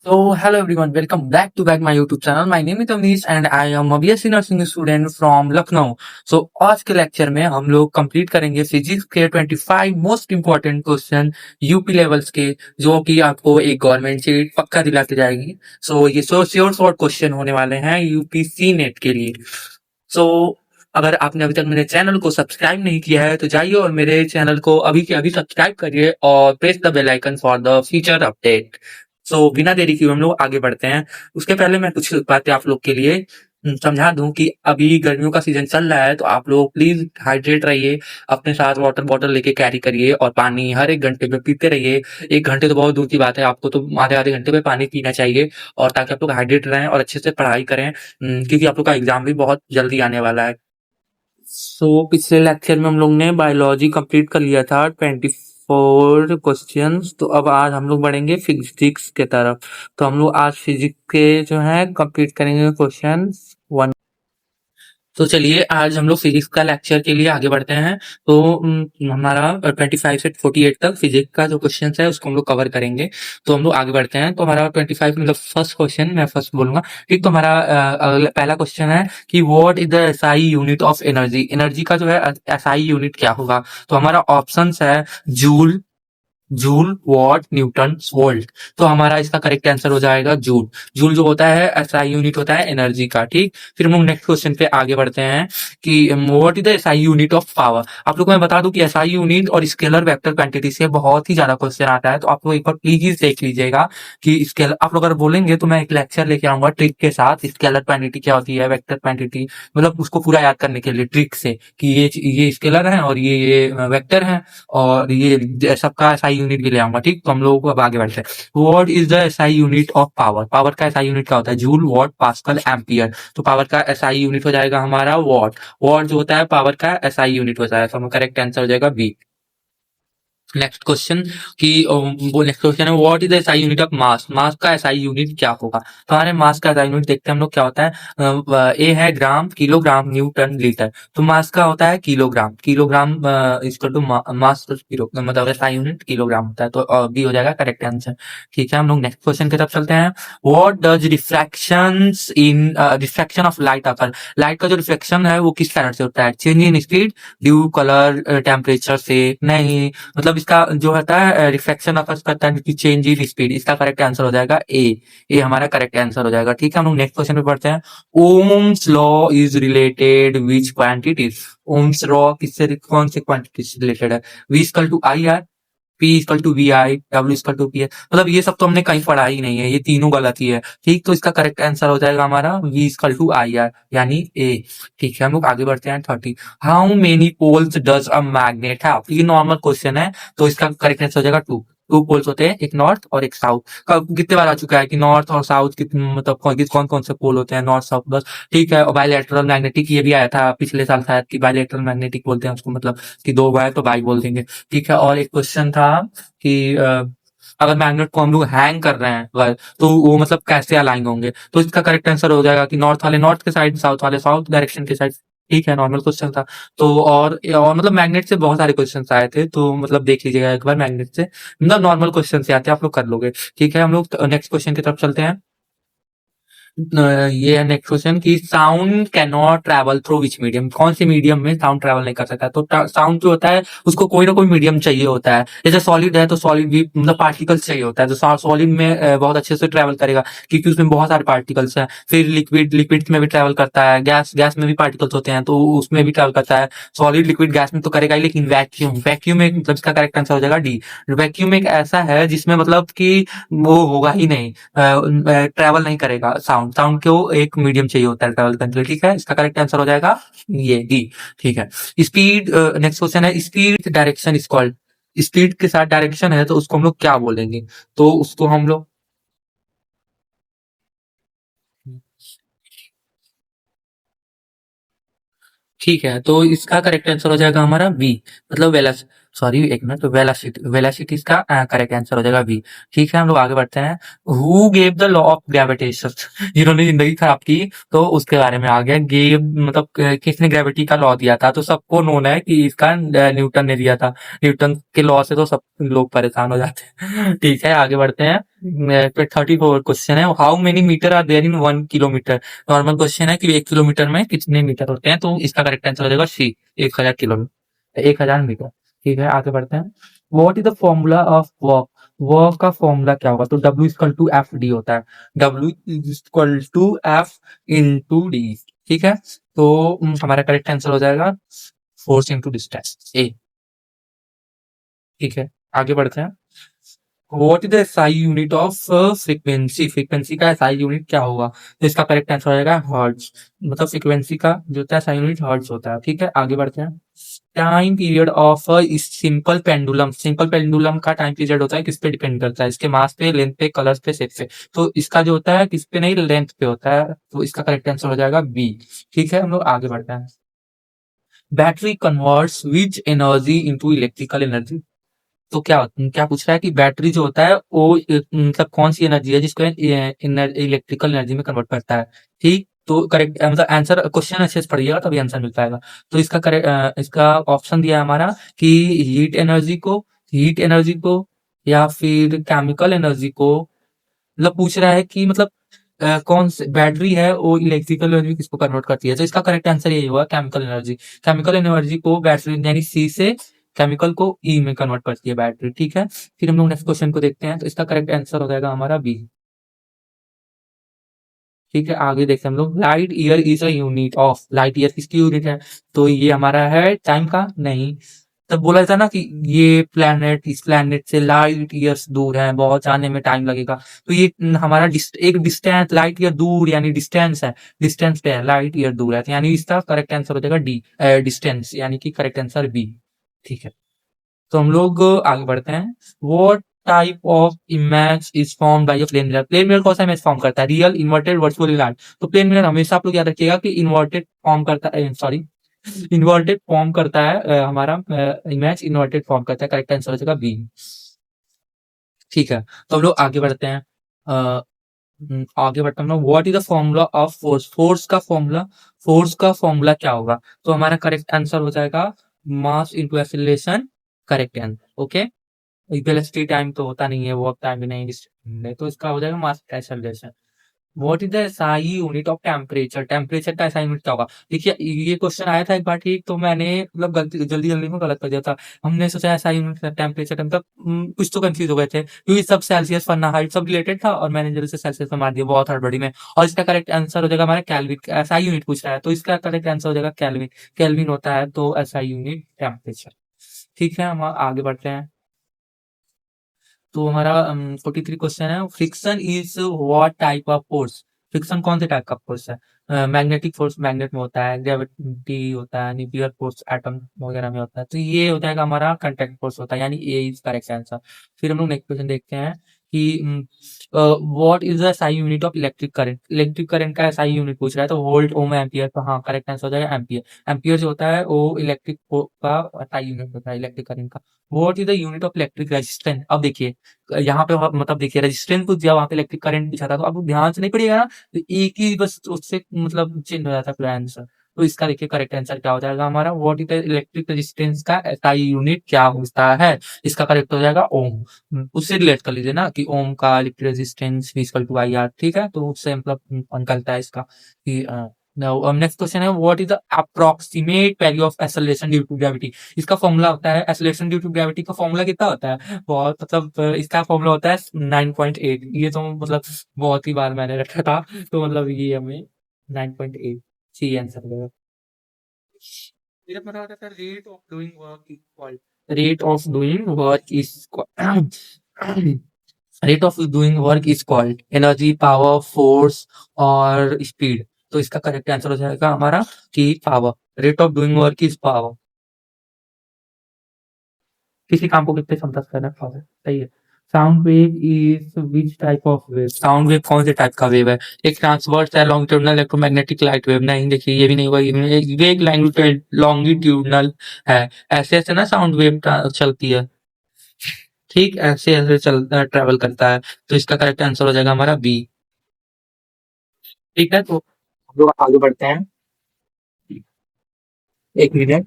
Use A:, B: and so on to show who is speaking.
A: So, hello everyone, welcome back to my YouTube channel. My name is Avnish and I am a BSc Nursing student from Lucknow. So, आज के lecture में हम लोग complete करेंगे physics के 25 most important question UP levels के, जो कि आपको एक गवर्नमेंट सीट पक्का दिला के जाएगी. सो ये श्योर शॉर्ट क्वेश्चन होने वाले हैं यूपीसी नेट के लिए. सो अगर आपने अभी तक मेरे चैनल को सब्सक्राइब नहीं किया है तो जाइए और मेरे चैनल को अभी के अभी सब्सक्राइब करिए और press the bell icon for the future update. So बिना देरी किए हम लोग आगे बढ़ते हैं. उसके पहले मैं कुछ बातें आप लोग के लिए समझा दूं कि अभी गर्मियों का सीजन चल रहा है, तो आप लोग प्लीज हाइड्रेट रहिए. अपने साथ वाटर बॉटल लेके कैरी करिए और पानी हर एक घंटे में पीते रहिए. एक घंटे तो बहुत दूर की बात है, आपको तो आधे आधे घंटे में पानी पीना चाहिए, और ताकि आप लोग हाइड्रेट रहें और अच्छे से पढ़ाई करें, क्योंकि आप लोग का एग्जाम भी बहुत जल्दी आने वाला है. पिछले लेक्चर में हम लोग ने बायोलॉजी कंप्लीट कर लिया था, 24 क्वेश्चंस. तो अब आज हम लोग बढ़ेंगे फिजिक्स के तरफ. तो हम लोग आज फिजिक्स के जो है कंप्लीट करेंगे क्वेश्चन 1. तो चलिए आज हम लोग फिजिक्स का लेक्चर के लिए आगे बढ़ते हैं. तो हमारा 25 से 48 तक फिजिक्स का जो क्वेश्चन है उसको हम लोग कवर करेंगे. तो हम लोग आगे बढ़ते हैं. तो हमारा 25 मतलब फर्स्ट क्वेश्चन मैं फर्स्ट बोलूंगा. ठीक, तो हमारा पहला क्वेश्चन है कि what is the SI unit of energy. Energy का जो है एसआई यूनिट क्या होगा. तो हमारा ऑप्शन है joule, joule, what, Newton, volt. तो हमारा इसका करेक्ट आंसर हो जाएगा जूल. जूल जो होता है एसआई यूनिट होता है एनर्जी का. ठीक, फिर हम लोग नेक्स्ट क्वेश्चन पे आगे बढ़ते हैं कि what is the SI unit of power. आप लोग को मैं बता दूं कि एसआई यूनिट और स्केलर वेक्टर क्वांटिटी से बहुत ही ज्यादा क्वेश्चन आता है. तो आप लोग एक बार प्लीज देख लीजिएगा कि स्केलर आप लोग अगर बोलेंगे तो मैं एक लेक्चर लेके आऊंगा ट्रिक के साथ. स्केलर क्वांटिटी क्या होती है, वेक्टर क्वांटिटी, मतलब उसको पूरा याद करने के लिए ट्रिक से कि ये स्केलर है और ये वेक्टर है और ये सबका एसआई यूनिट भी ले आऊंगा. ठीक, तो हम लोग अब आगे बढ़ते हैं. What is the SI unit of power. Power का एसआई यूनिट क्या होता है, जूल, वॉट, पास्कल, एम्पियर. तो पावर का एसआई यूनिट हो जाएगा हमारा वॉट. वॉट जो होता है पावर का एसआई यूनिट होता है. तो करेक्ट आंसर हो जाएगा बी. नेक्स्ट क्वेश्चन कि वो नेक्स्ट क्वेश्चन है what is the SI unit of mass. Mass का एसआई यूनिट क्या होगा. तो हमारे मास का एसआई यूनिट देखते हैं हम लोग क्या होता है. ए है ग्राम, किलोग्राम, न्यूटन, लीटर. तो मास का होता है kilogram. Kilogram equal to mass kilo, मतलब एसआई यूनिट किलोग्राम होता है. तो बी हो जाएगा करेक्ट आंसर. ठीक है, हम लोग नेक्स्ट क्वेश्चन की तरफ चलते हैं. What does refraction of light occur. Light का जो रिफ्लेक्शन है वो किस कारण से होता है, change in speed, due, colour, temperature से. नहीं, मतलब इसका जो होता है रिफ्लेक्शन अफेक्ट करता है चेंज इन स्पीड. इसका करेक्ट आंसर हो जाएगा ए. ए हमारा करेक्ट आंसर हो जाएगा. ठीक है, हम लोग नेक्स्ट क्वेश्चन पे पढ़ते हैं. Ohm's law is related which quantities. Ohm's law किससे, कौन से क्वांटिटी से रिलेटेड है. V equal to I R, P equal to V I, W equal to P है. मतलब ये सब तो हमने कहीं पढ़ा ही नहीं है, ये तीनों गलत ही है. ठीक, तो इसका करेक्ट आंसर हो जाएगा हमारा V equal to I R, यानी ए. ठीक है, हम लोग आगे बढ़ते हैं 30. How many poles does a magnet have. ये नॉर्मल क्वेश्चन है, तो इसका करेक्ट आंसर हो जाएगा टू. टू पोल्स होते हैं, एक नॉर्थ और एक साउथ. कितने बार आ चुका है कि नॉर्थ और साउथ मतलब कौन कौन से पोल होते हैं, नॉर्थ साउथ बस. ठीक है, और बायलैटरल मैग्नेटिक ये भी आया था पिछले साल शायद कि बायलैटरल मैग्नेटिक बोलते हैं उसको, मतलब कि दो बाय तो बाई बोल देंगे. ठीक है, और एक क्वेश्चन था कि अगर मैग्नेट को हम लोग हैंग कर रहे हैं अगर, तो वो मतलब कैसे अलाइन होंगे. तो इसका करेक्ट आंसर हो जाएगा कि नॉर्थ वाले नॉर्थ के साइड, साउथ वाले साउथ डायरेक्शन के साइड. ठीक है, नॉर्मल क्वेश्चन था. तो और मतलब मैग्नेट से बहुत सारे क्वेश्चन आए थे, तो मतलब देख लीजिएगा एक बार मैग्नेट से, मतलब नॉर्मल क्वेश्चन से आते हैं, आप लोग कर लोगे. ठीक है, हम लोग नेक्स्ट क्वेश्चन की तरफ चलते हैं. ये है नेक्स्ट क्वेश्चन कि sound can not travel through which medium. कौन सी मीडियम में साउंड ट्रेवल नहीं कर सकता. तो साउंड जो होता है उसको कोई ना कोई मीडियम चाहिए होता है. जैसे सॉलिड है तो सॉलिड भी मतलब पार्टिकल्स चाहिए होता है, तो सॉलिड में बहुत अच्छे से ट्रेवल करेगा क्योंकि उसमें बहुत सारे पार्टिकल्स हैं. फिर लिक्विड, लिक्विड में भी ट्रेवल करता है. गैस, गैस में भी पार्टिकल्स होते हैं तो उसमें भी ट्रेवल करता है. सॉलिड, लिक्विड, गैस में तो करेगा ही, लेकिन वैक्यूम, वैक्यूम एक मतलब इसका करेक्ट आंसर हो जाएगा डी. वैक्यूम एक ऐसा है जिसमें मतलब कि वो होगा ही नहीं, ट्रेवल नहीं करेगा साउंड. साउंड को एक मीडियम चाहिए होता है ट्रेवल करने के लिए. ठीक है, इसका करेक्ट आंसर हो जाएगा ये डी. ठीक है, स्पीड. नेक्स्ट क्वेश्चन है speed direction is called. Speed के साथ डायरेक्शन है तो उसको हम लोग क्या बोलेंगे. तो उसको हम लोग, ठीक है, तो इसका करेक्ट आंसर हो जाएगा हमारा बी, मतलब सॉरी एक मिनट, तो वेलोसिटी इसका करेक्ट आंसर हो जाएगा बी। ठीक है, हम लोग आगे बढ़ते हैं। Who gave the law of gravitation? जिन्होंने जिंदगी खराब की, तो उसके बारे में आ गया। गेव मतलब किसने ग्रेविटी का लॉ दिया था? तो सबको नोन है कि इसका न्यूटन ने दिया था। न्यूटन के लॉ से तो सब लोग परेशान हो जाते हैं। ठीक है, आगे बढ़ते हैं। 34 क्वेश्चन है। How many metre are there in 1 kilometre? Normal question है कि 1 किलोमीटर में कितने मीटर होते हैं, तो इसका करेक्ट आंसर हो जाएगा सी, 1000 किलोमीटर, 1000 मीटर। ठीक है, आगे बढ़ते हैं। What is the formula of work? Work का फॉर्मूला क्या होगा? तो W equal to F D होता है। W equal to F into D. ठीक है, तो हमारा करेक्ट आंसर हो जाएगा फोर्स इंटू डिस्टेंस, ए। ठीक है, आगे बढ़ते हैं। What is the SI unit of frequency? Frequency का एसआई यूनिट क्या होगा? तो इसका करेक्ट आंसर हो जाएगा हर्ट्ज। मतलब फ्रीक्वेंसी का जो होता है एसआई यूनिट हर्ट्ज होता है। ठीक है, आगे बढ़ते हैं। Time period of simple pendulum. Simple pendulum का टाइम पीरियड होता है किस पे डिपेंड करता है? इसके मास पे, लेंथ पे, कलर्स पे, शेप पे। तो इसका जो होता है किस पे नहीं, लेंथ पे होता है। तो इसका करेक्ट आंसर हो जाएगा बी। ठीक है, हम लोग आगे बढ़ते हैं। Battery converts which energy into electrical energy? तो क्या पूछ रहा है कि बैटरी जो होता है वो मतलब कौन सी एनर्जी है जिसको इलेक्ट्रिकल एनर्जी में कन्वर्ट करता है? ठीक, तो करेक्ट मतलब आंसर, क्वेश्चन अच्छे से पढ़िएगा तभी आंसर मिल पाएगा। तो इसका करेक्ट इसका ऑप्शन दिया है हमारा कि हीट एनर्जी को या फिर केमिकल एनर्जी को। मतलब पूछ रहा है कि मतलब कौन से बैटरी है वो इलेक्ट्रिकल एनर्जी किसको कन्वर्ट करती है? तो इसका करेक्ट आंसर यही होगा, केमिकल एनर्जी। केमिकल एनर्जी को बैटरी यानी सी से केमिकल को ई में कन्वर्ट करती है बैटरी। ठीक है, फिर हम लोग नेक्स्ट क्वेश्चन को देखते हैं। तो इसका करेक्ट आंसर हो जाएगा हमारा बी। ठीक है, आगे देखते हैं हम लोग। Light year is a unit of. Light year किसकी यूनिट है? तो ये हमारा है टाइम का? नहीं। तब बोला था ना कि ये प्लेनेट इस प्लेनेट से लाइट ईयर्स दूर है, बहुत जाने में टाइम लगेगा। तो ये हमारा एक डिस्टेंस लाइट ईयर दूर यानी डिस्टेंस है। डिस्टेंस पे है, लाइट ईयर दूर है, तो यानी इसका करेक्ट आंसर हो जाएगा डी, डिस्टेंस, यानी कि करेक्ट आंसर बी। ठीक है, तो हम लोग आगे बढ़ते हैं। What type of image is form by a plane mirror? Plane mirror कौन सा इमेज फॉर्म करता है? Real, inverted, virtual, enlarged? तो प्लेन मिरर हमेशा आप लोग याद रखिएगा कि इन्वर्टेड फॉर्म करता है, सॉरी इन्वर्टेड फॉर्म करता है। हमारा इमेज इन्वर्टेड फॉर्म करता है। करेक्ट आंसर हो जाएगा बी। ठीक है, तो हम लोग आगे बढ़ते हैं। आगे बढ़ते हैं हम लोग। What is the formula of force? Force का फॉर्मूला क्या होगा? तो हमारा करेक्ट आंसर हो जाएगा mass into acceleration. Correct answer, okay. Velocity time तो होता नहीं है, वर्क टाइम भी नहीं, distance नहीं, तो इसका हो जाएगा mass acceleration. What is the SI unit of temperature? Temperature का एसआई यूनिट क्या होगा? देखिए, ये क्वेश्चन आया था एक बार, ठीक, तो मैंने मतलब गलती जल्दी जल्दी में गलत कर दिया था। हमने सोचा एसआई यूनिट टेम्परेचर, मतलब कुछ तो कंफ्यूज हो गए थे क्योंकि सब सेल्सियस फahrenheit सब रिलेटेड था, और मैंने जल्दी से सेल्सियस में मार दिया बहुत हड़बड़ी में। और इसका करेक्ट आंसर हो जाएगा हमारा केल्विन। एसआई यूनिट पूछ रहा है, तो इसका करेक्ट आंसर हो जाएगा केल्विन। केल्विन होता है तो एसआई यूनिट टेम्परेचर। ठीक है, हम आगे बढ़ते हैं। तो हमारा 43 क्वेश्चन है। Friction is what type of force? Friction कौन से टाइप का फोर्स है? मैग्नेटिक फोर्स मैग्नेट में होता है, ग्रेविटी होता है, न्यूक्लियर फोर्स एटम वगैरह में होता है। तो ये हो जाएगा हमारा कंटैक्ट फोर्स होता है, यानी ए इज करेक्ट आंसर। फिर हम लोग नेक्स्ट क्वेश्चन देखते हैं कि what is the SI unit of electric current? Electric current का एसआई यूनिट पूछ रहा है, तो वोल्ट, ओम, एम्पियर। तो हाँ, करेक्ट आंसर हो जाएगा एम्पियर। एम्पियर जो होता है वो इलेक्ट्रिक का एसआई यूनिट होता है, इलेक्ट्रिक करंट का। What is the unit of electric resistance? अब देखिए, यहाँ पे मतलब देखिए रेजिस्टेंस कुछ दिया, वहां पे इलेक्ट्रिक करंट दिखा था, तो आप ध्यान से नहीं पड़िएगा ना, तो एक ही बस उससे मतलब चेंज हो जाता है पूरा आंसर। तो इसका देखिए करेक्ट आंसर क्या हो जाएगा हमारा। What is the electric resistance का एसआई यूनिट क्या होता है? इसका करेक्ट हो जाएगा ओम। उससे रिलेट कर लीजिए ना कि ओम का electric resistance equal to I R. ठीक है, तो उससे मतलब निकलता है इसका कि नेक्स्ट क्वेश्चन है। What is the approximate value of acceleration due to gravity? इसका फॉर्मूला होता है, एक्सेलरेशन ड्यू टू ग्रेविटी का फॉर्मूला कितना होता है? बहुत मतलब इसका फॉर्मूला होता है 9.8। ये तो मतलब बहुत ही बार मैंने रखा था, तो मतलब ये हमें 9.8 सी आंसर होगा। मेरा पता होता था rate of doing work equal, rate of doing work is rate of doing work is called energy, power, force और स्पीड। तो इसका करेक्ट आंसर हो जाएगा हमारा कि power. Rate of doing work is power. किसी काम को कितने क्षमता से करना है, पावर, सही है। Sound wave is which type of wave? Sound wave कौन से टाइप का वेव है? एक ट्रांसवर्स है, लॉन्गिट्यूडनल इलेक्ट्रोमैग्नेटिक लाइट वेव। नहीं, देखिए ये भी नहीं हुआ, ये भी नहीं। एक लॉन्गिट्यूडनल है। ऐसे ऐसे ना साउंड वेव चलती है, ठीक ऐसे ऐसे चलता ट्रेवल करता है। तो इसका करेक्ट आंसर हो जाएगा हमारा बी। ठीक है, तो हम लोग आगे बढ़ते हैं। एक मिनट।